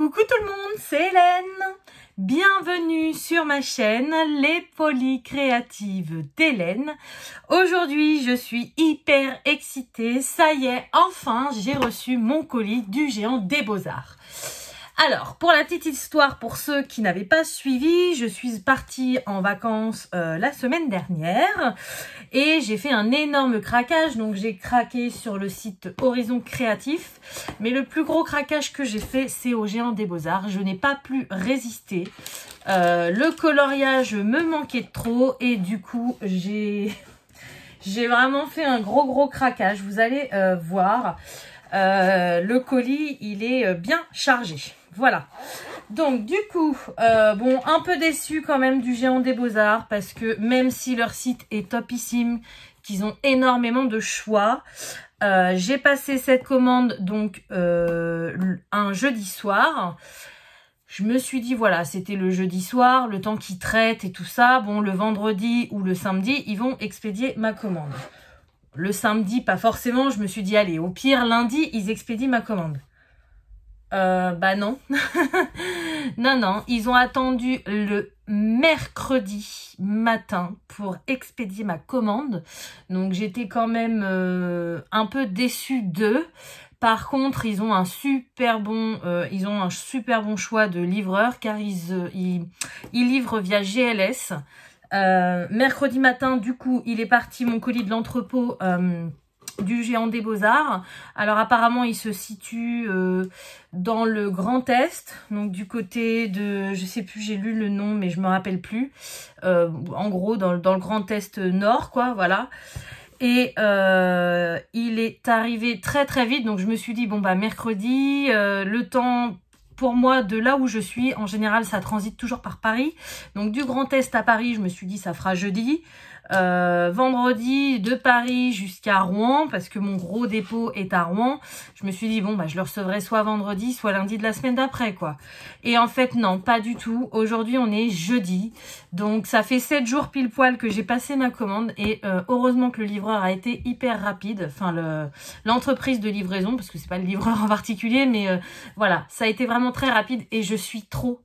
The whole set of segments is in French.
Coucou tout le monde, c'est Hélène. Bienvenue sur ma chaîne Les Folies Créatives d'Hélène. Aujourd'hui, je suis hyper excitée. Ça y est, enfin, j'ai reçu mon colis du Géant des Beaux-Arts. Alors, pour la petite histoire, pour ceux qui n'avaient pas suivi, je suis partie en vacances la semaine dernière et j'ai fait un énorme craquage. Donc, j'ai craqué sur le site Horizon Créatif. Mais le plus gros craquage que j'ai fait, c'est au Géant des Beaux-Arts. Je n'ai pas pu résister. Le coloriage me manquait de trop et du coup, j'ai vraiment fait un gros craquage. Vous allez voir. Le colis, il est bien chargé. Voilà. Donc, du coup, bon, un peu déçu quand même du Géant des Beaux-Arts parce que même si leur site est topissime, qu'ils ont énormément de choix, j'ai passé cette commande donc un jeudi soir. Je me suis dit, voilà, c'était le jeudi soir, le temps qu'ils traitent et tout ça. Bon, le vendredi ou le samedi, ils vont expédier ma commande. Le samedi, pas forcément. Je me suis dit, allez, au pire, lundi, ils expédient ma commande. Bah non. Non, ils ont attendu le mercredi matin pour expédier ma commande. Donc, j'étais quand même un peu déçue d'eux. Par contre, ils ont un super bon choix de livreurs car ils livrent via GLS. Mercredi matin, du coup, il est parti mon colis de l'entrepôt du Géant des Beaux-Arts. Alors apparemment, il se situe dans le Grand Est, donc du côté de, je sais plus, j'ai lu le nom, mais je me rappelle plus. En gros, dans le Grand Est nord, quoi, voilà. Et il est arrivé très vite, donc je me suis dit, bon bah mercredi, le temps... Pour moi, de là où je suis, en général, ça transite toujours par Paris. Donc, du Grand Est à Paris, je me suis dit, ça fera jeudi. Vendredi, de Paris jusqu'à Rouen, parce que mon gros dépôt est à Rouen. Je me suis dit, bon, bah, je le recevrai soit vendredi, soit lundi de la semaine d'après, quoi. Et en fait, non, pas du tout. Aujourd'hui, on est jeudi. Donc, ça fait 7 jours pile poil que j'ai passé ma commande. Et heureusement que le livreur a été hyper rapide. Enfin, l'entreprise de livraison, parce que c'est pas le livreur en particulier, mais voilà, ça a été vraiment très rapide et je suis trop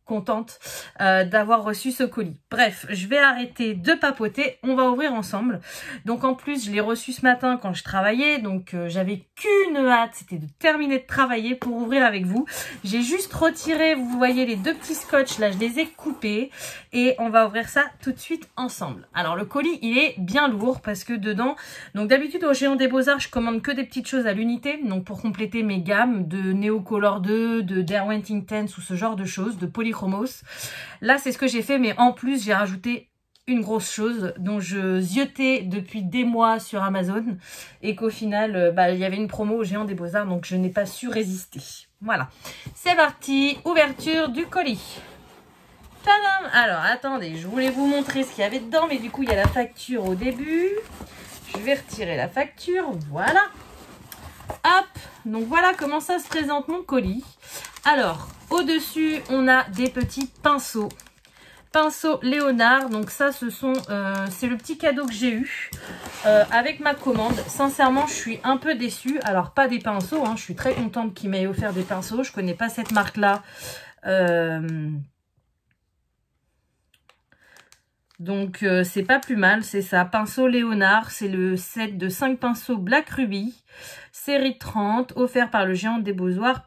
contente d'avoir reçu ce colis. Bref, je vais arrêter de papoter, on va ouvrir ensemble. Donc en plus, je l'ai reçu ce matin quand je travaillais, donc j'avais qu'une hâte, c'était de terminer de travailler pour ouvrir avec vous. J'ai juste retiré, vous voyez les deux petits scotch, là je les ai coupés et on va ouvrir ça tout de suite ensemble. Alors le colis, il est bien lourd parce que dedans, donc d'habitude au Géant des Beaux-Arts, je commande que des petites choses à l'unité, donc pour compléter mes gammes de Neocolor 2, de Derwent Intense ou ce genre de choses, de Polychromos. Là, c'est ce que j'ai fait, mais en plus, j'ai rajouté une grosse chose dont je ziotais depuis des mois sur Amazon et qu'au final, il y avait une promo au Géant des Beaux-Arts, donc je n'ai pas su résister. Voilà, c'est parti, ouverture du colis. Tadam! Alors, attendez, je voulais vous montrer ce qu'il y avait dedans, mais du coup, il y a la facture au début. Je vais retirer la facture, voilà. Hop, donc voilà comment ça se présente mon colis. Alors, au-dessus, on a des petits pinceaux. Pinceaux Léonard, donc ça, c'est le petit cadeau que j'ai eu avec ma commande. Sincèrement, je suis un peu déçue. Alors, pas des pinceaux, hein, je suis très contente qu'il m'ait offert des pinceaux. Je connais pas cette marque-là. Donc, c'est pas plus mal, c'est ça. Pinceau Léonard, c'est le set de 5 pinceaux Black Ruby, série 30, offert par le Géant des Beaux-Arts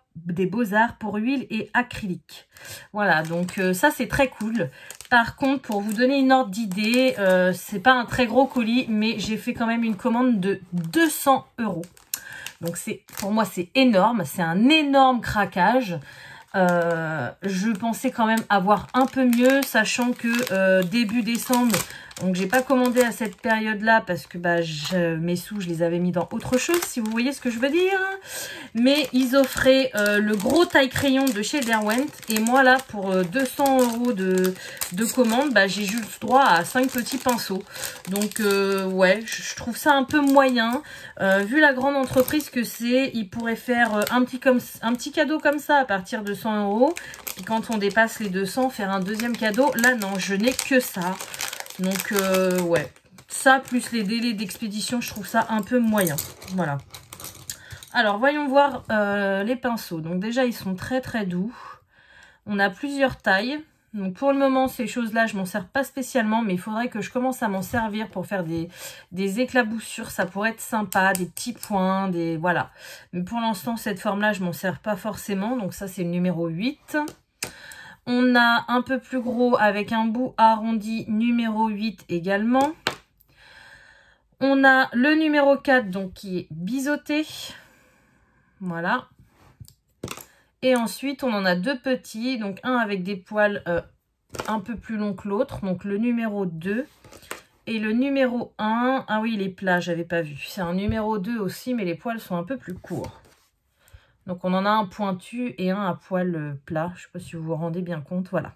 pour huile et acrylique. Voilà, donc ça, c'est très cool. Par contre, pour vous donner une ordre d'idée, c'est pas un très gros colis, mais j'ai fait quand même une commande de 200 €. Donc, pour moi, c'est énorme. C'est un énorme craquage. Je pensais quand même avoir un peu mieux, sachant que début décembre, donc j'ai pas commandé à cette période là parce que mes sous je les avais mis dans autre chose, si vous voyez ce que je veux dire. Mais ils offraient le gros taille crayon de chez Derwent et moi là pour 200 € de commande, j'ai juste droit à 5 petits pinceaux. Donc ouais, je trouve ça un peu moyen. Vu la grande entreprise que c'est, ils pourraient faire un petit cadeau comme ça à partir de 100 €. Et quand on dépasse les 200, faire un deuxième cadeau. Là non, je n'ai que ça. Donc ouais, ça plus les délais d'expédition, je trouve ça un peu moyen. Voilà. Alors, voyons voir les pinceaux. Donc déjà, ils sont très très doux. On a plusieurs tailles. Donc pour le moment, ces choses-là, je m'en sers pas spécialement, mais il faudrait que je commence à m'en servir pour faire des éclaboussures. Ça pourrait être sympa, des petits points, des voilà. Mais pour l'instant, cette forme-là, je m'en sers pas forcément. Donc ça, c'est le numéro 8. On a un peu plus gros avec un bout arrondi, numéro 8 également. On a le numéro 4, donc qui est biseauté. Voilà. Et ensuite, on en a deux petits, donc un avec des poils un peu plus longs que l'autre, donc le numéro 2. Et le numéro 1, ah oui, il est plat, j'avais pas vu. C'est un numéro 2 aussi, mais les poils sont un peu plus courts. Donc on en a un pointu et un à poil plat. Je sais pas si vous vous rendez bien compte, voilà.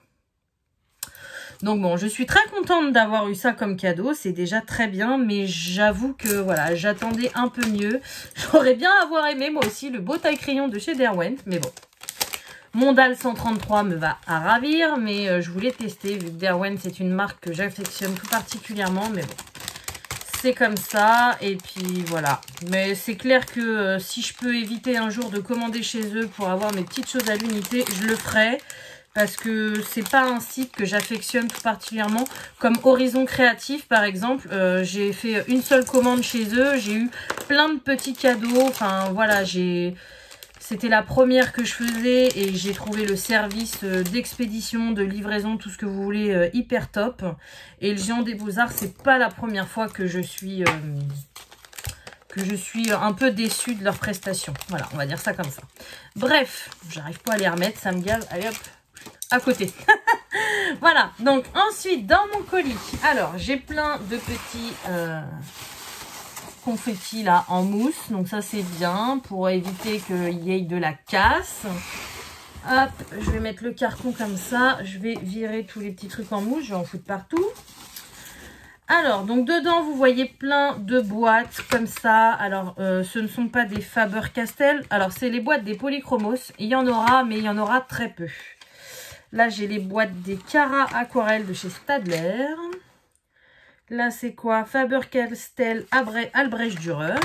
Donc bon, je suis très contente d'avoir eu ça comme cadeau, c'est déjà très bien, mais j'avoue que voilà, j'attendais un peu mieux. J'aurais bien avoir aimé moi aussi le beau taille-crayon de chez Derwent, mais bon. Mon Dalle 133 me va à ravir, mais je voulais tester, vu que Derwent c'est une marque que j'affectionne tout particulièrement, mais bon. C'est comme ça, et puis voilà. Mais c'est clair que si je peux éviter un jour de commander chez eux pour avoir mes petites choses à l'unité, je le ferai. Parce que c'est pas un site que j'affectionne tout particulièrement. Comme Horizon Créatif par exemple, j'ai fait une seule commande chez eux. J'ai eu plein de petits cadeaux. Enfin voilà, c'était la première que je faisais et j'ai trouvé le service d'expédition, de livraison, tout ce que vous voulez, hyper top. Et le Géant des Beaux-Arts, c'est pas la première fois que je suis un peu déçue de leurs prestations. Voilà, on va dire ça comme ça. Bref, j'arrive pas à les remettre, ça me gave. Allez hop, à côté. Voilà, donc ensuite dans mon colis, alors j'ai plein de petits confettis là en mousse, donc ça c'est bien pour éviter qu'il y ait de la casse. Hop, je vais mettre le carton comme ça, je vais virer tous les petits trucs en mousse, je vais en foutre partout. Alors, donc dedans, vous voyez plein de boîtes comme ça. Alors, ce ne sont pas des Faber-Castell. Alors, c'est les boîtes des Polychromos. Il y en aura, mais il y en aura très peu. Là, j'ai les boîtes des Cara Aquarelles de chez Stadler. Là, c'est quoi? Faber-Castell Albrecht Dürer.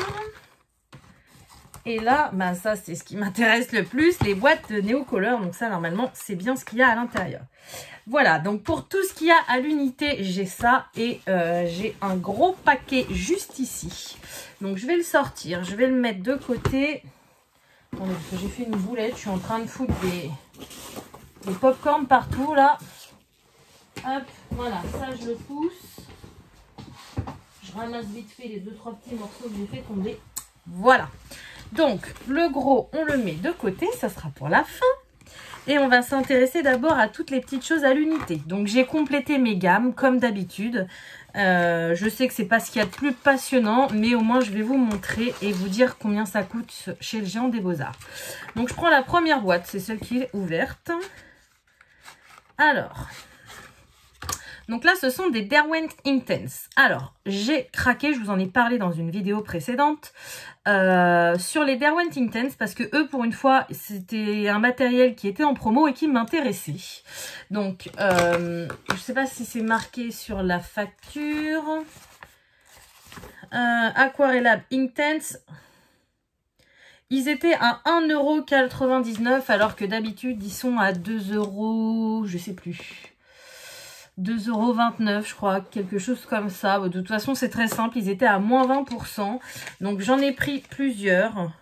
Et là, bah, ça, c'est ce qui m'intéresse le plus, les boîtes Neocolor. Donc ça, normalement, c'est bien ce qu'il y a à l'intérieur. Voilà, donc pour tout ce qu'il y a à l'unité, j'ai ça. Et j'ai un gros paquet juste ici. Donc, je vais le sortir. Je vais le mettre de côté. Attendez, parce que j'ai fait une boulette. Je suis en train de foutre des pop-corn partout, là. Hop, voilà, ça, je le pousse. Je ramasse vite fait les 2-3 petits morceaux que j'ai fait tomber. Voilà. Donc, le gros, on le met de côté. Ça sera pour la fin. Et on va s'intéresser d'abord à toutes les petites choses à l'unité. Donc, j'ai complété mes gammes, comme d'habitude. Je sais que c'est pas ce qu'il y a de plus passionnant, mais au moins, je vais vous montrer et vous dire combien ça coûte chez le Géant des Beaux-Arts. Donc, je prends la première boîte. C'est celle qui est ouverte. Alors... Donc là, ce sont des Derwent Intense. Alors, j'ai craqué, je vous en ai parlé dans une vidéo précédente, sur les Derwent Intense, parce que eux, pour une fois, c'était un matériel qui était en promo et qui m'intéressait. Donc, je ne sais pas si c'est marqué sur la facture. Aquarellab Intense. Ils étaient à 1,99 € alors que d'habitude, ils sont à 2 €, je sais plus. 2,29 € je crois, quelque chose comme ça. De toute façon, c'est très simple. Ils étaient à moins 20%. Donc, j'en ai pris plusieurs.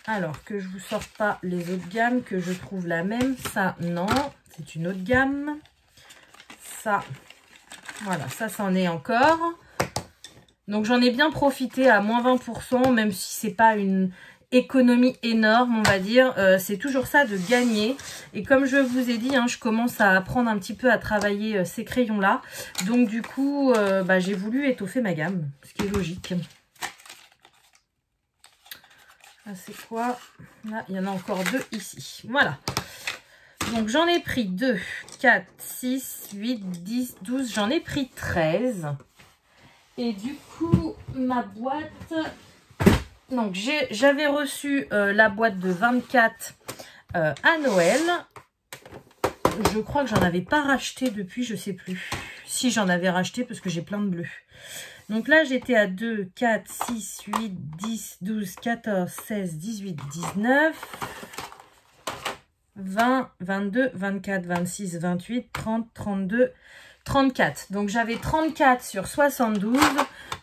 Alors, que je vous sorte pas les autres gammes, que je trouve la même. Ça, non. C'est une autre gamme. Ça, voilà, ça, c'en est encore. Donc, j'en ai bien profité à moins 20%, même si c'est pas une... économie énorme, on va dire. C'est toujours ça de gagner. Et comme je vous ai dit, hein, je commence à apprendre un petit peu à travailler ces crayons-là. Donc du coup, j'ai voulu étoffer ma gamme, ce qui est logique. Ah, c'est quoi? Là, il y en a encore deux ici. Voilà. Donc j'en ai pris 2, 4, 6, 8, 10, 12. J'en ai pris 13. Et du coup, ma boîte... Donc, j'avais reçu la boîte de 24 à Noël. Je crois que j'en avais pas racheté depuis, je sais plus. Si j'en avais racheté parce que j'ai plein de bleus. Donc là, j'étais à 2, 4, 6, 8, 10, 12, 14, 16, 18, 19, 20, 22, 24, 26, 28, 30, 32, 34. Donc j'avais 34 sur 72.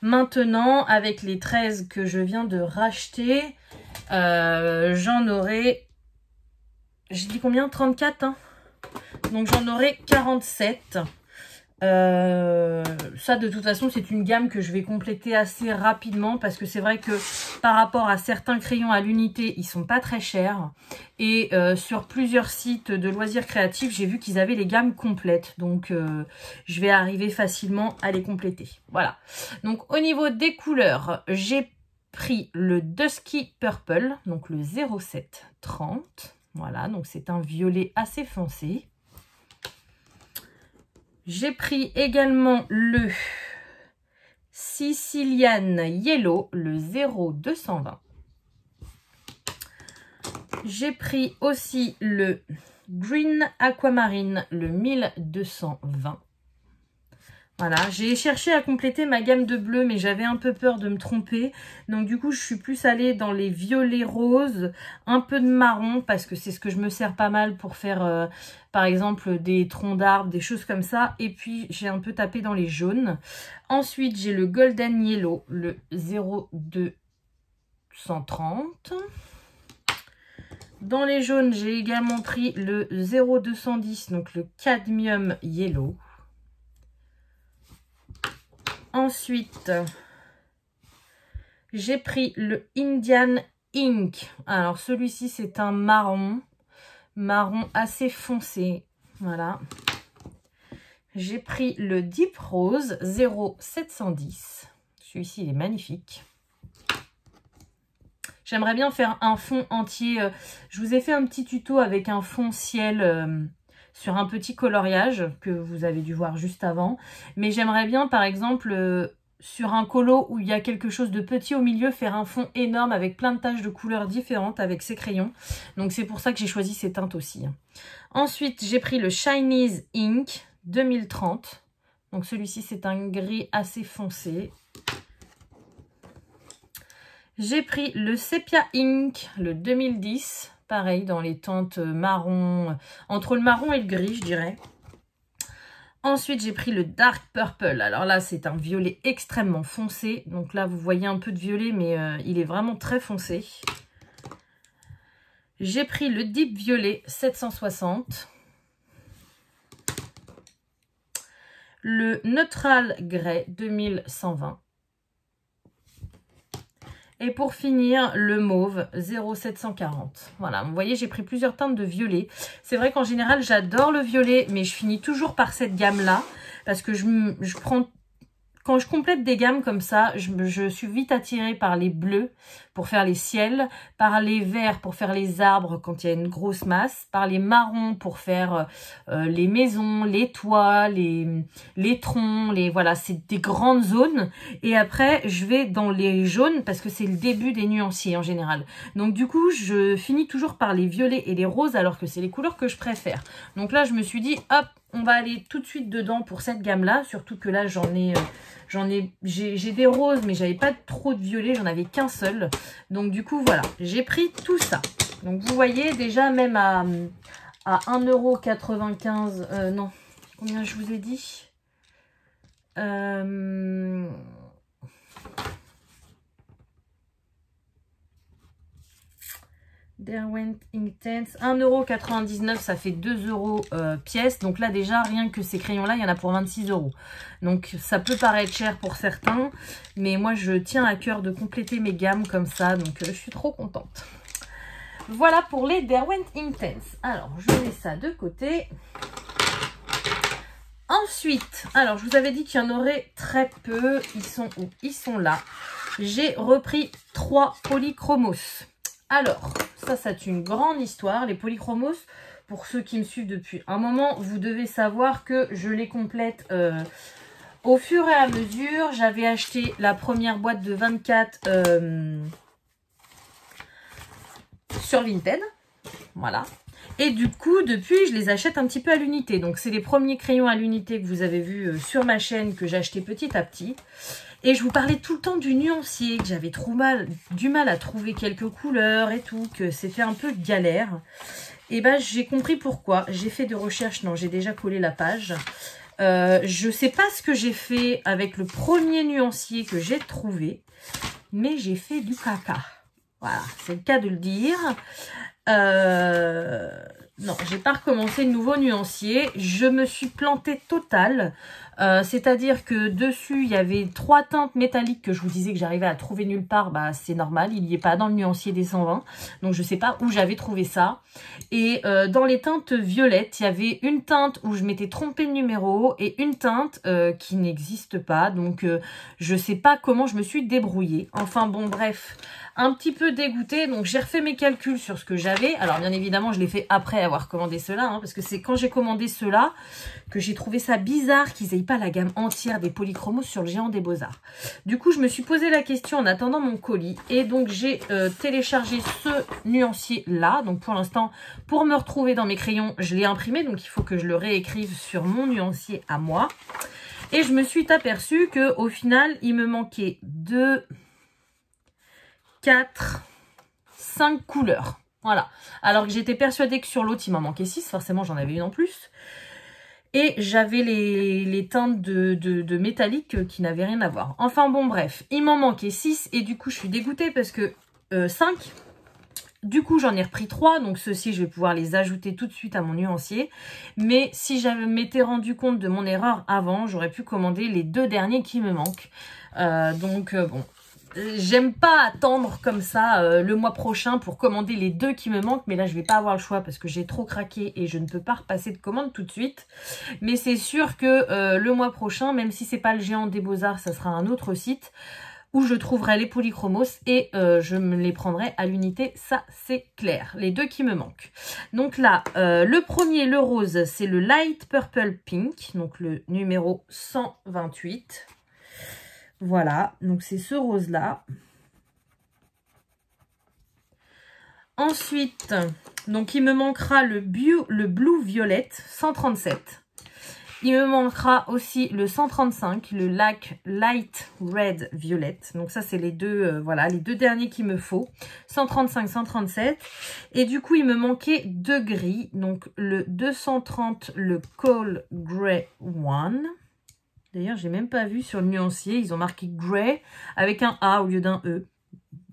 Maintenant, avec les 13 que je viens de racheter, j'en aurai... J'ai dit combien? 34, hein. Donc j'en aurai 47. Ça de toute façon c'est une gamme que je vais compléter assez rapidement parce que c'est vrai que par rapport à certains crayons à l'unité ils sont pas très chers et sur plusieurs sites de loisirs créatifs j'ai vu qu'ils avaient les gammes complètes, donc je vais arriver facilement à les compléter. Voilà, donc au niveau des couleurs j'ai pris le Dusky Purple, donc le 0730. Voilà, donc c'est un violet assez foncé. J'ai pris également le Sicilian Yellow, le 0220. J'ai pris aussi le Green Aquamarine, le 1220. Voilà, j'ai cherché à compléter ma gamme de bleu, mais j'avais un peu peur de me tromper. Donc du coup, je suis plus allée dans les violets roses, un peu de marron, parce que c'est ce que je me sers pas mal pour faire, par exemple, des troncs d'arbres, des choses comme ça. Et puis, j'ai un peu tapé dans les jaunes. Ensuite, j'ai le Golden Yellow, le 0230. Dans les jaunes, j'ai également pris le 0210, donc le Cadmium Yellow. Ensuite, j'ai pris le Indian Ink. Alors, celui-ci, c'est un marron assez foncé. Voilà. J'ai pris le Deep Rose 0710. Celui-ci, il est magnifique. J'aimerais bien faire un fond entier. Je vous ai fait un petit tuto avec un fond ciel... sur un petit coloriage que vous avez dû voir juste avant. Mais j'aimerais bien, par exemple, sur un colo où il y a quelque chose de petit au milieu, faire un fond énorme avec plein de taches de couleurs différentes avec ces crayons. Donc c'est pour ça que j'ai choisi ces teintes aussi. Ensuite, j'ai pris le Chinese Ink 2030. Donc celui-ci, c'est un gris assez foncé. J'ai pris le Sepia Ink, le 2010. Pareil, dans les teintes marron, entre le marron et le gris, je dirais. Ensuite, j'ai pris le Dark Purple. Alors là, c'est un violet extrêmement foncé. Donc là, vous voyez un peu de violet, mais il est vraiment très foncé. J'ai pris le Deep Violet 760. Le Neutral Grey 2120. Et pour finir, le mauve 0740. Voilà, vous voyez, j'ai pris plusieurs teintes de violet. C'est vrai qu'en général, j'adore le violet, mais je finis toujours par cette gamme-là. Parce que je prends... Quand je complète des gammes comme ça, je suis vite attirée par les bleus pour faire les ciels, par les verts pour faire les arbres quand il y a une grosse masse, par les marrons pour faire les maisons, les toits, les troncs, voilà, c'est des grandes zones. Et après, je vais dans les jaunes parce que c'est le début des nuanciers en général. Donc du coup, je finis toujours par les violets et les roses alors que c'est les couleurs que je préfère. Donc là, je me suis dit, hop, on va aller tout de suite dedans pour cette gamme-là, surtout que là, j'ai des roses, mais j'avais pas trop de violet, j'en avais qu'un seul. Donc du coup, voilà, j'ai pris tout ça. Donc vous voyez, déjà même à 1,95 €, non, combien je vous ai dit Derwent Inktense, 1,99 €, ça fait 2 € pièce. Donc là déjà, rien que ces crayons-là, il y en a pour 26 €. Donc ça peut paraître cher pour certains, mais moi je tiens à cœur de compléter mes gammes comme ça. Donc je suis trop contente. Voilà pour les Derwent Inktense. Alors je mets ça de côté. Ensuite, alors je vous avais dit qu'il y en aurait très peu. Ils sont où? Ils sont là. J'ai repris 3 polychromos. Alors, ça c'est une grande histoire. Les polychromos, pour ceux qui me suivent depuis un moment, vous devez savoir que je les complète au fur et à mesure. J'avais acheté la première boîte de 24 sur Vinted. Voilà. Et du coup, depuis, je les achète un petit peu à l'unité. Donc, c'est les premiers crayons à l'unité que vous avez vus sur ma chaîne que j'ai acheté petit à petit. Et je vous parlais tout le temps du nuancier, que j'avais du mal à trouver quelques couleurs et tout, que c'était un peu galère. Et ben, j'ai compris pourquoi. J'ai fait des recherches. Non, j'ai déjà collé la page. Je sais pas ce que j'ai fait avec le premier nuancier que j'ai trouvé, mais j'ai fait du caca. Voilà, c'est le cas de le dire. Non, j'ai pas recommencé de nouveau nuancier. Je me suis plantée totale. C'est-à-dire que dessus, il y avait 3 teintes métalliques que je vous disais que j'arrivais à trouver nulle part. Bah, c'est normal, il n'y est pas dans le nuancier des 120. Donc, je sais pas où j'avais trouvé ça. Et dans les teintes violettes, il y avait une teinte où je m'étais trompée de numéro et une teinte qui n'existe pas. Donc, je sais pas comment je me suis débrouillée. Enfin, bon, bref, un petit peu dégoûtée. Donc, j'ai refait mes calculs sur ce que j'avais. Alors, bien évidemment, je l'ai fait après avoir commandé cela. Hein, parce que c'est quand j'ai commandé cela que j'ai trouvé ça bizarre qu'ils aient pas la gamme entière des polychromos sur le Géant des Beaux-Arts. Du coup, je me suis posé la question en attendant mon colis. Et donc, j'ai téléchargé ce nuancier-là. Donc, pour l'instant, pour me retrouver dans mes crayons, je l'ai imprimé. Donc, il faut que je le réécrive sur mon nuancier à moi. Et je me suis aperçue qu'au final, il me manquait 2, 4, 5 couleurs. Voilà. Alors que j'étais persuadée que sur l'autre, il m'en manquait 6. Forcément, j'en avais une en plus. Et j'avais les teintes de métallique qui n'avaient rien à voir. Enfin bon, bref, il m'en manquait 6 et du coup, je suis dégoûtée parce que 5. Du coup, j'en ai repris 3. Donc, ceux-ci, je vais pouvoir les ajouter tout de suite à mon nuancier. Mais si je m'étais rendu compte de mon erreur avant, j'aurais pu commander les 2 derniers qui me manquent. Bon. J'aime pas attendre comme ça le mois prochain pour commander les 2 qui me manquent. Mais là, je vais pas avoir le choix parce que j'ai trop craqué et je ne peux pas repasser de commande tout de suite. Mais c'est sûr que le mois prochain, même si c'est pas le Géant des Beaux-Arts, ça sera un autre site où je trouverai les polychromos et je me les prendrai à l'unité. Ça, c'est clair. Les 2 qui me manquent. Donc là, le premier, le rose, c'est le Light Purple Pink. Donc le numéro 128. Voilà, donc c'est ce rose-là. Ensuite, donc il me manquera le Blue Violet 137. Il me manquera aussi le 135, le Light Red Violet. Donc ça, c'est les deux, voilà, les 2 derniers qu'il me faut. 135, 137. Et du coup, il me manquait 2 gris. Donc le 230, le Coal Grey One. D'ailleurs, j'ai même pas vu sur le nuancier. Ils ont marqué Grey avec un A au lieu d'un E.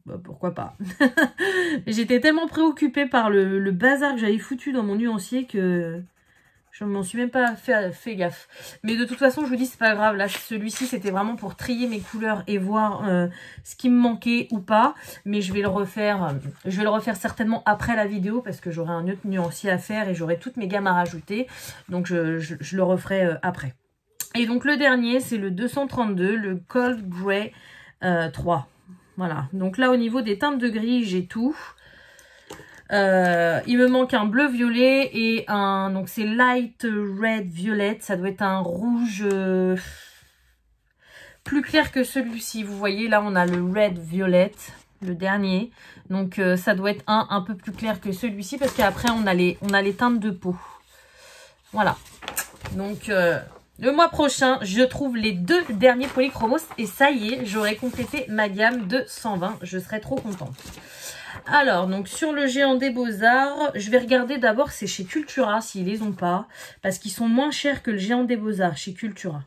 Bah, pourquoi pas. J'étais tellement préoccupée par le bazar que j'avais foutu dans mon nuancier que je m'en suis même pas fait gaffe. Mais de toute façon, je vous dis, c'est pas grave. Là, celui-ci, c'était vraiment pour trier mes couleurs et voir ce qui me manquait ou pas. Mais je vais le refaire. Je vais le refaire certainement après la vidéo parce que j'aurai un autre nuancier à faire et j'aurai toutes mes gammes à rajouter. Donc, je le referai après. Et donc le dernier, c'est le 232, le Cold Grey 3. Voilà, donc là au niveau des teintes de gris, j'ai tout. Il me manque un bleu violet et un... Donc c'est Light Red Violet, ça doit être un rouge plus clair que celui-ci. Vous voyez, là on a le Red Violet, le dernier. Donc ça doit être un peu plus clair que celui-ci parce qu'après on a les teintes de peau. Voilà, donc... le mois prochain, je trouve les 2 derniers polychromos et ça y est, j'aurai complété ma gamme de 120. Je serai trop contente. Alors, donc sur le Géant des Beaux-Arts, je vais regarder d'abord, c'est chez Cultura s'ils les ont pas. Parce qu'ils sont moins chers que le Géant des Beaux-Arts chez Cultura.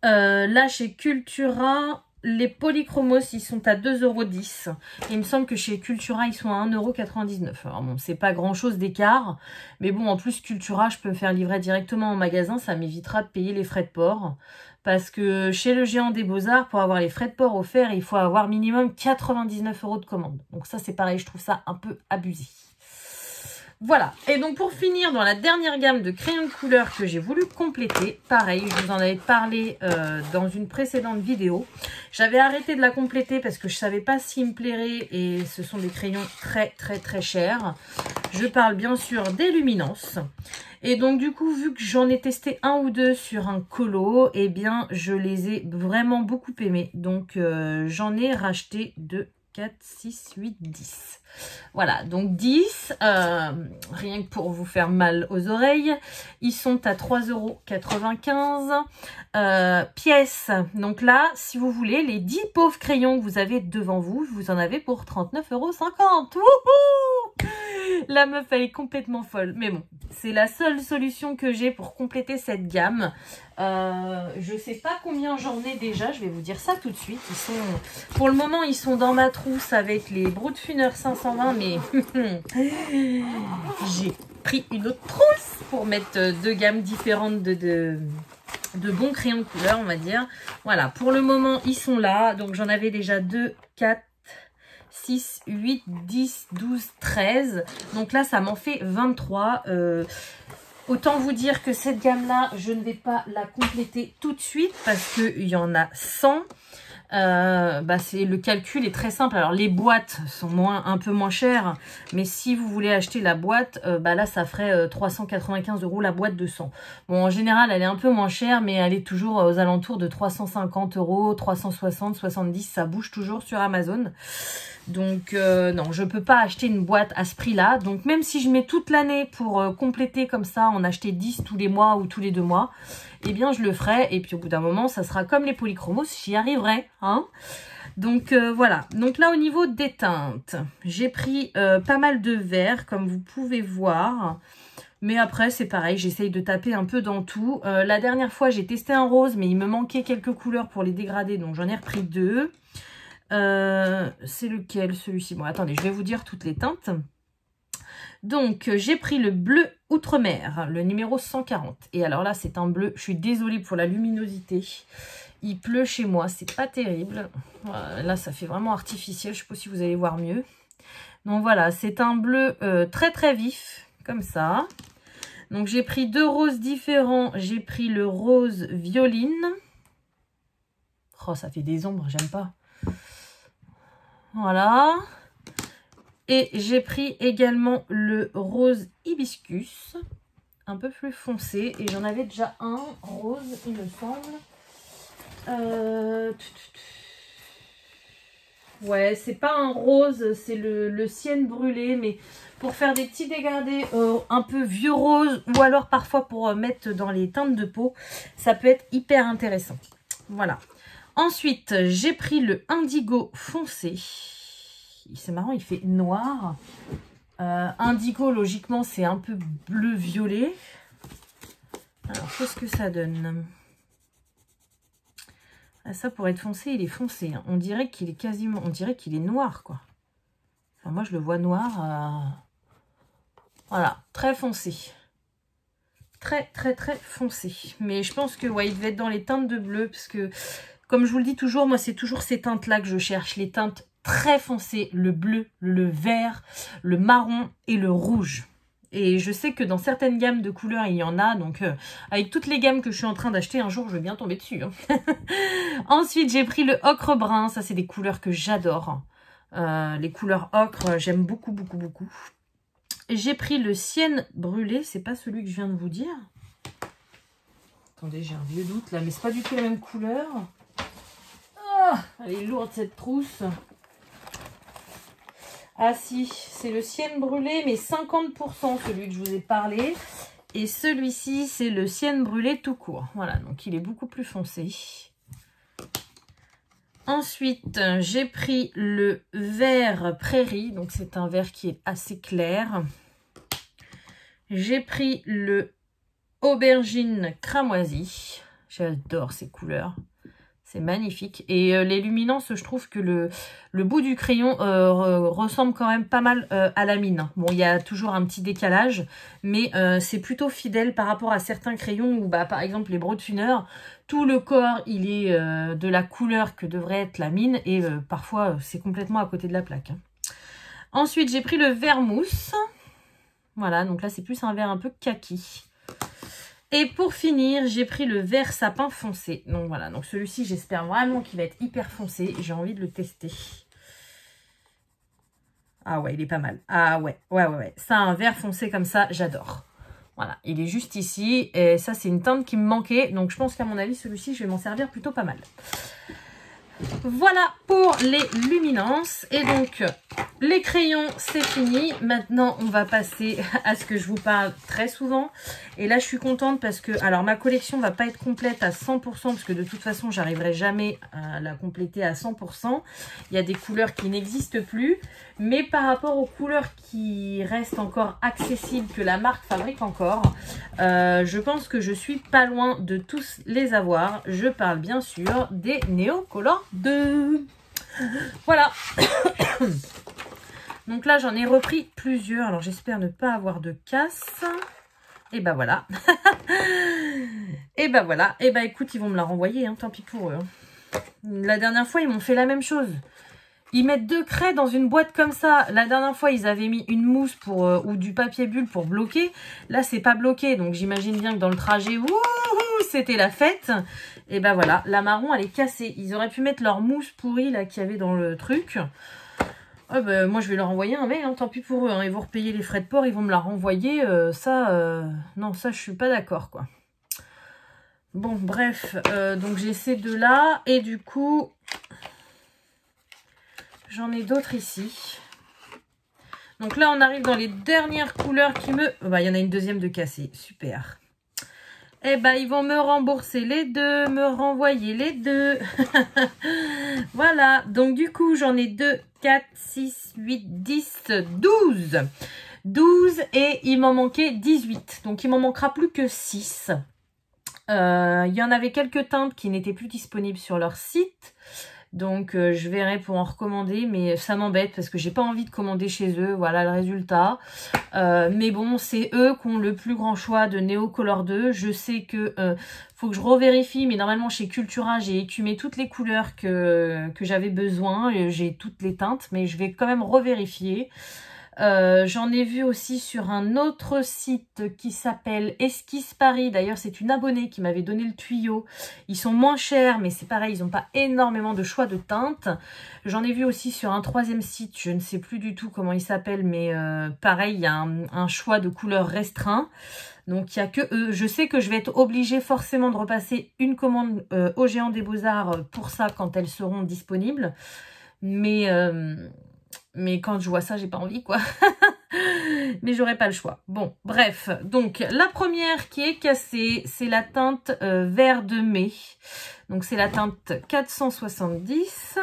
Là, chez Cultura, les polychromos, ils sont à 2,10 €. Il me semble que chez Cultura, ils sont à 1,99 €. Alors bon, c'est pas grand-chose d'écart. Mais bon, en plus, Cultura, je peux me faire livrer directement en magasin. Ça m'évitera de payer les frais de port. Parce que chez le Géant des Beaux-Arts, pour avoir les frais de port offerts, il faut avoir minimum 99 € de commande. Donc ça, c'est pareil, je trouve ça un peu abusé. Voilà, et donc pour finir, dans la dernière gamme de crayons de couleur que j'ai voulu compléter, pareil, je vous en avais parlé dans une précédente vidéo. J'avais arrêté de la compléter parce que je ne savais pas s'il me plairait et ce sont des crayons très très très chers. Je parle bien sûr des Luminance. Et donc du coup, vu que j'en ai testé 1 ou 2 sur un colo, eh bien je les ai vraiment beaucoup aimés. Donc j'en ai racheté de 4, 6, 8, 10. Voilà, donc 10, rien que pour vous faire mal aux oreilles. Ils sont à 3,95 € pièce. Donc là, si vous voulez, les 10 pauvres crayons que vous avez devant vous, vous en avez pour 39,50 €. Wouhou! La meuf, elle est complètement folle. Mais bon, c'est la seule solution que j'ai pour compléter cette gamme. Je sais pas combien j'en ai déjà, je vais vous dire ça tout de suite. Ils sont, pour le moment, ils sont dans ma trousse avec les Broodfunner 520, mais j'ai pris une autre trousse pour mettre deux gammes différentes de bons crayons de couleur, on va dire. Voilà, pour le moment, ils sont là. Donc, j'en avais déjà 2, 4, 6, 8, 10, 12, 13. Donc là, ça m'en fait 23. Autant vous dire que cette gamme-là, je ne vais pas la compléter tout de suite parce qu'il y en a 100. Le calcul est très simple. Alors, les boîtes sont un peu moins chères. Mais si vous voulez acheter la boîte, là, ça ferait 395 € la boîte de 100. Bon, en général, elle est un peu moins chère, mais elle est toujours aux alentours de 350 €, 360, 70. Ça bouge toujours sur Amazon. Donc, non, je peux pas acheter une boîte à ce prix-là. Donc, même si je mets toute l'année pour compléter comme ça, en acheter 10 tous les mois ou tous les 2 mois, eh bien, je le ferai. Et puis, au bout d'un moment, ça sera comme les polychromos, j'y arriverai. Hein. Donc, voilà. Donc là, au niveau des teintes, j'ai pris pas mal de vert, comme vous pouvez voir. Mais après, c'est pareil, j'essaye de taper un peu dans tout. La dernière fois, j'ai testé un rose, mais il me manquait quelques couleurs pour les dégrader. Donc, j'en ai repris 2. C'est lequel celui-ci? Bon, attendez, je vais vous dire toutes les teintes. Donc, j'ai pris le bleu Outre-mer, le numéro 140. Et alors là, c'est un bleu. Je suis désolée pour la luminosité. Il pleut chez moi, c'est pas terrible. Voilà, là, ça fait vraiment artificiel. Je sais pas si vous allez voir mieux. Donc voilà, c'est un bleu très très vif, comme ça. Donc, j'ai pris 2 roses différents. J'ai pris le rose violine. Oh, ça fait des ombres, j'aime pas. Voilà. Et j'ai pris également le rose hibiscus, un peu plus foncé. Et j'en avais déjà un rose, il me semble. Ouais, c'est pas un rose, c'est le ciel brûlé. Mais pour faire des petits dégradés un peu vieux rose, ou alors parfois pour mettre dans les teintes de peau, ça peut être hyper intéressant. Voilà. Ensuite, j'ai pris le indigo foncé. C'est marrant, il fait noir. Indigo, logiquement, c'est un peu bleu-violet. Alors, qu'est-ce que ça donne? Ça, pour être foncé, il est foncé. Hein. On dirait qu'il est quasiment... On dirait qu'il est noir, quoi. Enfin, moi, je le vois noir. Voilà, très foncé. Très, très, très foncé. Mais je pense que, ouais, il devait être dans les teintes de bleu, parce que... Comme je vous le dis toujours, moi, c'est toujours ces teintes-là que je cherche. Les teintes très foncées, le bleu, le vert, le marron et le rouge. Et je sais que dans certaines gammes de couleurs, il y en a. Donc, avec toutes les gammes que je suis en train d'acheter, un jour, je vais bien tomber dessus. Hein. Ensuite, j'ai pris le ocre brun. Ça, c'est des couleurs que j'adore. Les couleurs ocre, j'aime beaucoup, beaucoup, beaucoup. J'ai pris le ciel brûlé. C'est pas celui que je viens de vous dire. Attendez, j'ai un vieux doute là. Mais c'est pas du tout la même couleur. Elle est lourde cette trousse. Ah si, c'est le ciel brûlé, mais 50%, celui que je vous ai parlé. Et celui-ci, c'est le ciel brûlé tout court. Voilà, donc il est beaucoup plus foncé. Ensuite, j'ai pris le vert prairie. Donc c'est un vert qui est assez clair. J'ai pris le aubergine cramoisi. J'adore ces couleurs. C'est magnifique. Et les luminances, je trouve que le bout du crayon ressemble quand même pas mal à la mine. Bon, il y a toujours un petit décalage, mais c'est plutôt fidèle par rapport à certains crayons où, par exemple, les Broodfunner, tout le corps, il est de la couleur que devrait être la mine et parfois, c'est complètement à côté de la plaque. Hein. Ensuite, j'ai pris le vert mousse. Voilà, donc là, c'est plus un vert un peu kaki. Et pour finir, j'ai pris le vert sapin foncé. Donc voilà, donc celui-ci, j'espère vraiment qu'il va être hyper foncé. J'ai envie de le tester. Ah ouais, il est pas mal. Ah ouais. Ça, un vert foncé comme ça, j'adore. Voilà, il est juste ici. Et ça, c'est une teinte qui me manquait. Donc je pense qu'à mon avis, celui-ci, je vais m'en servir plutôt pas mal. Voilà pour les luminances. Et donc, les crayons, c'est fini. Maintenant, on va passer à ce que je vous parle très souvent. Et là, je suis contente parce que... Alors, ma collection va pas être complète à 100% parce que de toute façon, j'arriverai jamais à la compléter à 100%. Il y a des couleurs qui n'existent plus. Mais par rapport aux couleurs qui restent encore accessibles, que la marque fabrique encore, je pense que je suis pas loin de tous les avoir. Je parle bien sûr des Neocolor 2. Voilà. Donc là, j'en ai repris plusieurs. Alors, j'espère ne pas avoir de casse. Et ben voilà. Et ben voilà. Et ben écoute, ils vont me la renvoyer. Hein, tant pis pour eux. Hein. La dernière fois, ils m'ont fait la même chose. Ils mettent 2 craies dans une boîte comme ça. La dernière fois, ils avaient mis une mousse pour ou du papier bulle pour bloquer. Là, c'est pas bloqué. Donc, j'imagine bien que dans le trajet, c'était la fête. Et ben voilà, la marron, elle est cassée. Ils auraient pu mettre leur mousse pourrie là qu'il y avait dans le truc. Ah ben, moi, je vais leur envoyer un mail. Hein, tant pis pour eux. Hein, ils vont repayer les frais de port. Ils vont me la renvoyer. Non, ça, je suis pas d'accord, quoi. Bon, bref. Donc, j'ai ces 2-là. Et du coup... J'en ai d'autres ici. Donc là, on arrive dans les dernières couleurs qui me... Bah, il y en a une deuxième de cassée. Super. Eh ben, ils vont me rembourser les 2, me renvoyer les 2. Voilà. Donc, du coup, j'en ai 2, 4, 6, 8, 10, 12. 12 et il m'en manquait 18. Donc, il m'en manquera plus que 6. Il y en avait quelques teintes qui n'étaient plus disponibles sur leur site. Donc, je verrai pour en recommander, mais ça m'embête parce que j'ai pas envie de commander chez eux. Voilà le résultat. Mais bon, c'est eux qui ont le plus grand choix de Neocolor 2. Je sais que faut que je revérifie, mais normalement chez Cultura, j'ai écumé toutes les couleurs que j'avais besoin. J'ai toutes les teintes, mais je vais quand même revérifier. J'en ai vu aussi sur un autre site qui s'appelle Esquisse Paris. D'ailleurs, c'est une abonnée qui m'avait donné le tuyau. Ils sont moins chers, mais c'est pareil, ils n'ont pas énormément de choix de teintes. J'en ai vu aussi sur un 3e site, je ne sais plus du tout comment il s'appelle, mais pareil, il y a un choix de couleurs restreint. Donc, il n'y a que eux. Je sais que je vais être obligée forcément de repasser une commande au Géant des Beaux-Arts pour ça quand elles seront disponibles. Mais quand je vois ça, j'ai pas envie, quoi. Mais j'aurais pas le choix. Bon, bref. Donc, la première qui est cassée, c'est la teinte vert de mai. Donc, c'est la teinte 470.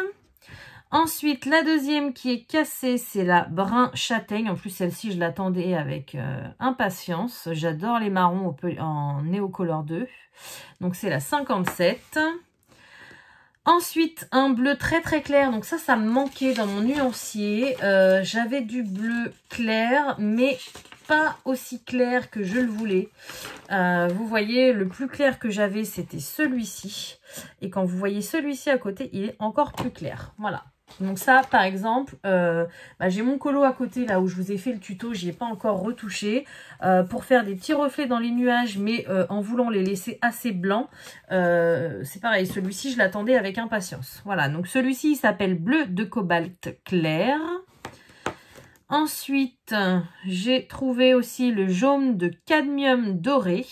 Ensuite, la deuxième qui est cassée, c'est la brun châtaigne. En plus, celle-ci, je l'attendais avec impatience. J'adore les marrons en Neocolor 2. Donc, c'est la 57. Ensuite, un bleu très très clair. Donc ça me manquait dans mon nuancier. J'avais du bleu clair, mais pas aussi clair que je le voulais. Vous voyez, le plus clair que j'avais, c'était celui-ci. Et quand vous voyez celui-ci à côté, il est encore plus clair. Voilà. Donc ça, par exemple, j'ai mon colo à côté, là où je vous ai fait le tuto, j'y ai pas encore retouché, pour faire des petits reflets dans les nuages, mais en voulant les laisser assez blancs. C'est pareil, celui-ci, je l'attendais avec impatience. Voilà, donc celui-ci, il s'appelle Bleu de Cobalt Clair. Ensuite, j'ai trouvé aussi le jaune de cadmium doré.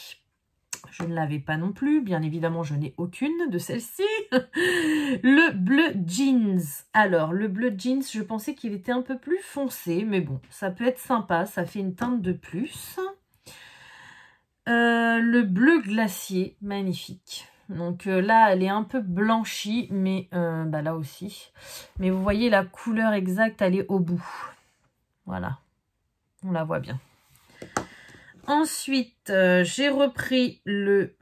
Je ne l'avais pas non plus. Bien évidemment, je n'ai aucune de celles-ci. Le bleu jeans. Alors, le bleu jeans, je pensais qu'il était un peu plus foncé. Mais bon, ça peut être sympa. Ça fait une teinte de plus. Le bleu glacier. Magnifique. Donc là, elle est un peu blanchie. Mais là aussi. Mais vous voyez, la couleur exacte, elle est au bout. Voilà. On la voit bien. Ensuite, j'ai repris le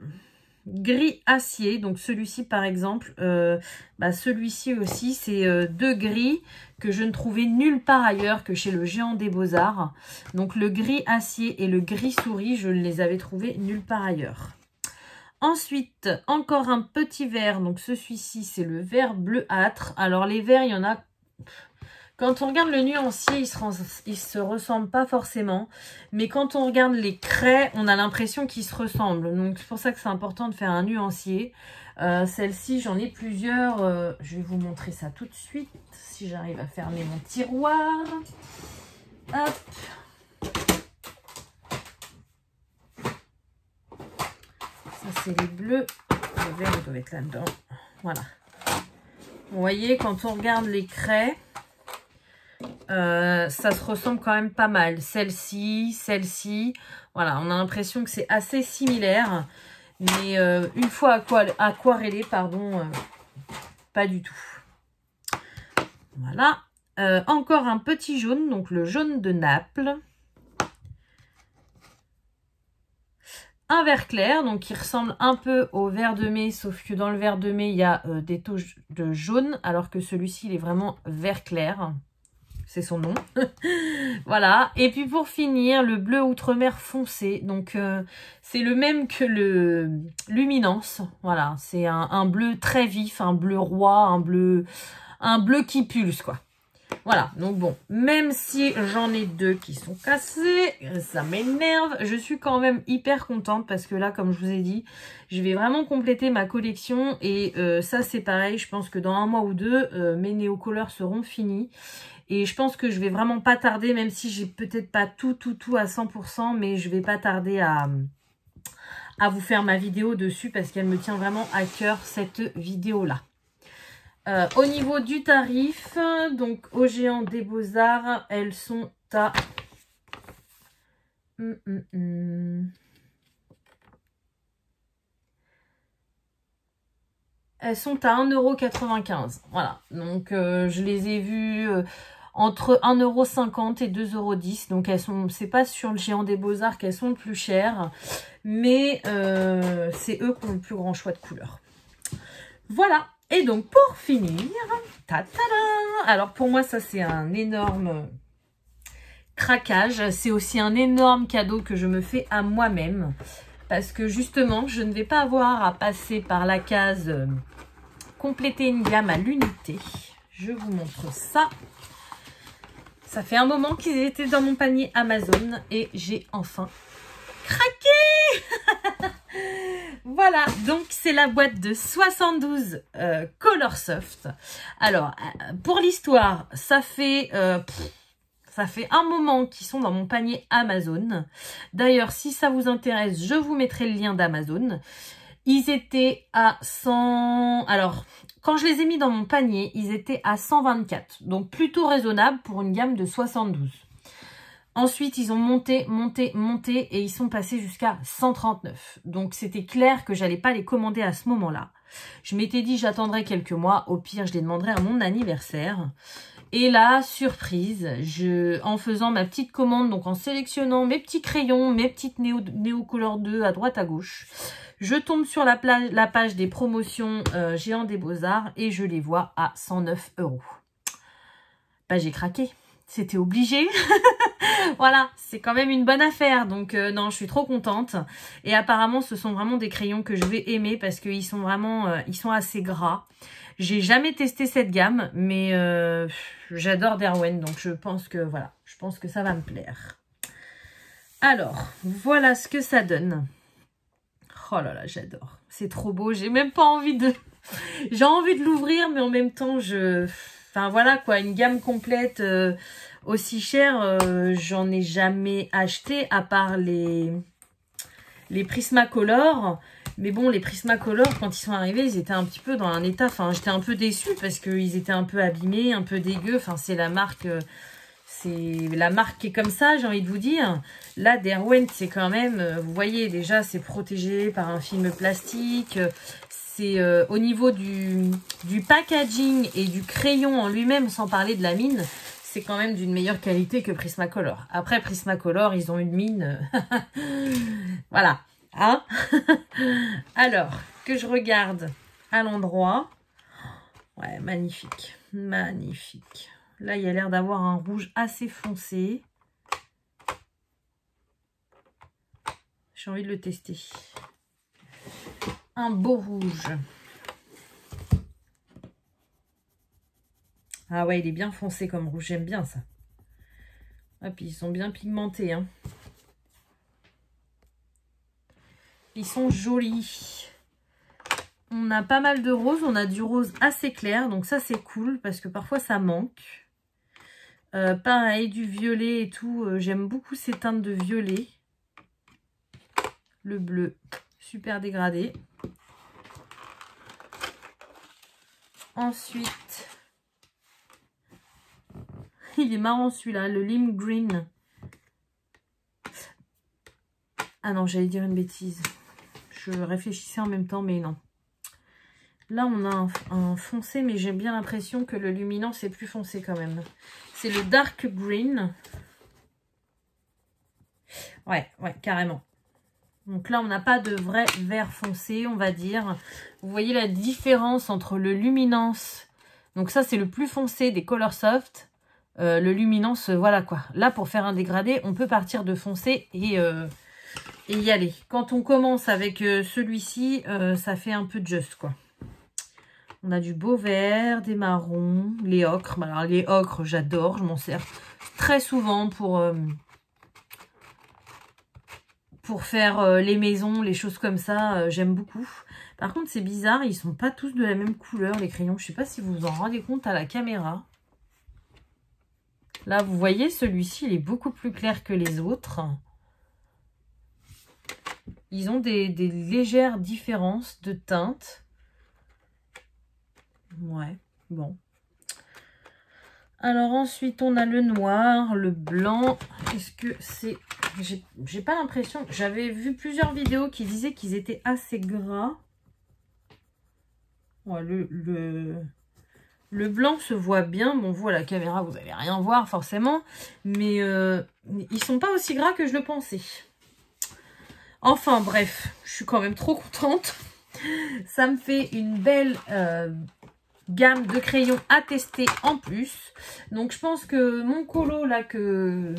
gris acier. Donc, celui-ci, par exemple, celui-ci aussi, c'est 2 gris que je ne trouvais nulle part ailleurs que chez le Géant des Beaux-Arts. Donc, le gris acier et le gris souris, je ne les avais trouvés nulle part ailleurs. Ensuite, encore un petit vert. Donc, celui-ci, c'est le vert bleuâtre. Alors, les verts, il y en a... Quand on regarde le nuancier, il se ressemble pas forcément. Mais quand on regarde les craies, on a l'impression qu'ils se ressemblent. Donc, c'est pour ça que c'est important de faire un nuancier. Celle-ci, j'en ai plusieurs. Je vais vous montrer ça tout de suite. Si j'arrive à fermer mon tiroir. Hop. Ça, c'est les bleus. Les verts, ils doivent être là-dedans. Voilà. Vous voyez, quand on regarde les craies, ça se ressemble quand même pas mal. Celle-ci, celle-ci. Voilà, on a l'impression que c'est assez similaire. Mais une fois aquarellé, pardon, pas du tout. Voilà. Encore un petit jaune, donc le jaune de Naples. Un vert clair, donc qui ressemble un peu au vert de mai, sauf que dans le vert de mai, il y a des touches de jaune, alors que celui-ci, il est vraiment vert clair. C'est son nom. Voilà. Et puis pour finir, le bleu outre-mer foncé. Donc c'est le même que le Luminance. Voilà. C'est un bleu très vif, un bleu roi, un bleu qui pulse, quoi. Voilà, donc bon, même si j'en ai deux qui sont cassés, ça m'énerve, je suis quand même hyper contente parce que là, comme je vous ai dit, je vais vraiment compléter ma collection et ça c'est pareil, je pense que dans un mois ou deux, mes néocolors seront finis et je pense que je vais vraiment pas tarder, même si j'ai peut-être pas tout à 100%, mais je vais pas tarder à vous faire ma vidéo dessus parce qu'elle me tient vraiment à cœur cette vidéo-là. Au niveau du tarif, donc au Géant des Beaux-Arts, elles sont à... Elles sont à 1,95 €. Voilà, donc je les ai vues entre 1,50 € et 2,10 €. Donc elles sont, c'est pas sur le Géant des Beaux-Arts qu'elles sont le plus chères, mais c'est eux qui ont le plus grand choix de couleurs. Voilà. Et donc, pour finir, alors pour moi, ça c'est un énorme craquage. C'est aussi un énorme cadeau que je me fais à moi-même. Parce que justement, je ne vais pas avoir à passer par la case compléter une gamme à l'unité. Je vous montre ça. Ça fait un moment qu'ils étaient dans mon panier Amazon et j'ai enfin craqué. Voilà, donc c'est la boîte de 72 Color Soft. Alors, pour l'histoire, ça fait un moment qu'ils sont dans mon panier Amazon. D'ailleurs, si ça vous intéresse, je vous mettrai le lien d'Amazon. Ils étaient à 100... Alors, quand je les ai mis dans mon panier, ils étaient à 124. Donc, plutôt raisonnable pour une gamme de 72. Ensuite, ils ont monté et ils sont passés jusqu'à 139. Donc, c'était clair que j'allais pas les commander à ce moment-là. Je m'étais dit, j'attendrai quelques mois. Au pire, je les demanderai à mon anniversaire. Et là, surprise, en faisant ma petite commande, donc en sélectionnant mes petits crayons, mes petites Néocolor 2 à droite à gauche, je tombe sur la page des promotions Géant des Beaux-Arts et je les vois à 109 €. Bah, j'ai craqué. C'était obligé. Voilà, c'est quand même une bonne affaire. Donc non, je suis trop contente. Et apparemment, ce sont vraiment des crayons que je vais aimer parce qu'ils sont vraiment, ils sont assez gras. J'ai jamais testé cette gamme, mais j'adore Derwent. Donc je pense que voilà, je pense que ça va me plaire. Alors, voilà ce que ça donne. Oh là là, j'adore. C'est trop beau. J'ai même pas envie de... J'ai envie de l'ouvrir, mais en même temps, Enfin voilà quoi, une gamme complète aussi chère, j'en ai jamais acheté à part les Prismacolor. Mais bon, les Prismacolor, quand ils sont arrivés, ils étaient un petit peu dans un état... Enfin, j'étais un peu déçue parce qu'ils étaient un peu abîmés, un peu dégueux. Enfin, c'est la marque... c'est la marque qui est comme ça, j'ai envie de vous dire. Là, Derwent, c'est quand même... vous voyez, déjà, c'est protégé par un film plastique. C'est au niveau du packaging et du crayon en lui-même, sans parler de la mine, c'est quand même d'une meilleure qualité que Prismacolor. Après, Prismacolor, ils ont une mine... voilà. Hein. Alors, que je regarde à l'endroit. Ouais, magnifique. Magnifique. Là, il y a l'air d'avoir un rouge assez foncé. J'ai envie de le tester. Un beau rouge. Ah ouais, il est bien foncé comme rouge. J'aime bien ça. Ah, puis ils sont bien pigmentés. Hein. Ils sont jolis. On a pas mal de rose. On a du rose assez clair. Donc ça, c'est cool parce que parfois, ça manque. Pareil, du violet et tout. J'aime beaucoup ces teintes de violet. Le bleu, super dégradé. ensuite, il est marrant celui-là, le Lime Green. Ah non, j'allais dire une bêtise. Je réfléchissais en même temps, mais non. Là, on a un foncé, mais j'ai bien l'impression que le luminant, c'est plus foncé quand même. C'est le Dark Green. Ouais, carrément. Donc là, on n'a pas de vrai vert foncé, on va dire. Vous voyez la différence entre le luminance. Donc ça, c'est le plus foncé des Coloursoft. Le luminance, voilà quoi. Là, pour faire un dégradé, on peut partir de foncé et y aller. Quand on commence avec celui-ci, ça fait un peu juste quoi. On a du beau vert, des marrons, les ocres. Alors les ocres, j'adore, je m'en sers très souvent pour faire les maisons, les choses comme ça, j'aime beaucoup. Par contre, c'est bizarre, ils sont pas tous de la même couleur, les crayons. Je sais pas si vous vous en rendez compte à la caméra. Là, vous voyez, celui-ci, il est beaucoup plus clair que les autres. Ils ont des légères différences de teintes. Ouais, bon. Alors ensuite, on a le noir, le blanc. Est-ce que c'est... J'ai pas l'impression... J'avais vu plusieurs vidéos qui disaient qu'ils étaient assez gras. Ouais, le blanc se voit bien. Bon, vous, à la caméra, vous n'allez rien voir forcément. Mais ils sont pas aussi gras que je le pensais. Enfin, bref, je suis quand même trop contente. Ça me fait une belle... gamme de crayons à tester en plus. Donc je pense que mon colo là que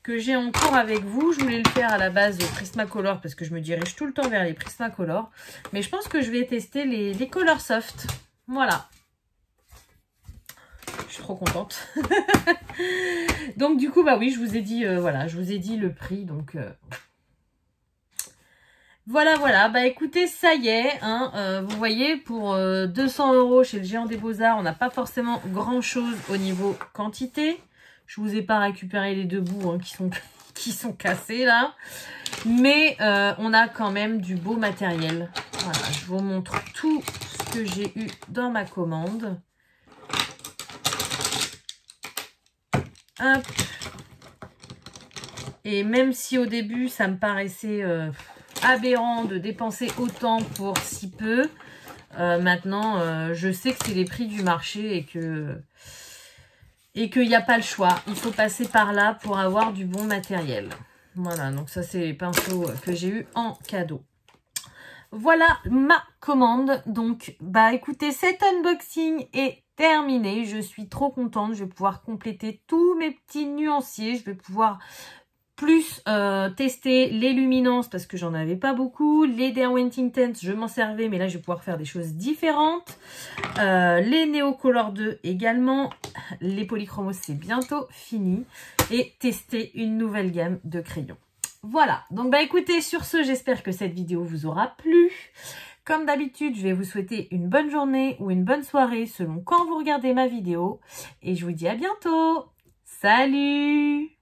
j'ai en cours avec vous, je voulais le faire à la base de Prismacolor parce que je me dirige tout le temps vers les Prismacolor. Mais je pense que je vais tester les Coloursoft. Voilà. Je suis trop contente. Donc du coup, bah oui, je vous ai dit, voilà, je vous ai dit le prix. Donc voilà, bah écoutez, ça y est, hein, vous voyez, pour 200 € chez le Géant des Beaux-Arts, on n'a pas forcément grand-chose au niveau quantité. Je vous ai pas récupéré les deux bouts hein, qui sont cassés là. Mais on a quand même du beau matériel. Voilà, je vous montre tout ce que j'ai eu dans ma commande. Hop. Et même si au début, ça me paraissait... aberrant de dépenser autant pour si peu. Maintenant, je sais que c'est les prix du marché et qu'il n'y a pas le choix. Il faut passer par là pour avoir du bon matériel. Voilà, donc ça c'est les pinceaux que j'ai eu en cadeau. Voilà ma commande. Donc, bah écoutez, cet unboxing est terminé. Je suis trop contente. Je vais pouvoir compléter tous mes petits nuanciers. Je vais pouvoir... plus tester les luminances parce que j'en avais pas beaucoup. Les Derwent Intense, je m'en servais, mais là je vais pouvoir faire des choses différentes. Les Neocolor 2 également. Les Polychromos, c'est bientôt fini. Et tester une nouvelle gamme de crayons. Voilà, donc bah écoutez, sur ce, j'espère que cette vidéo vous aura plu. Comme d'habitude, je vais vous souhaiter une bonne journée ou une bonne soirée selon quand vous regardez ma vidéo. Et je vous dis à bientôt. Salut!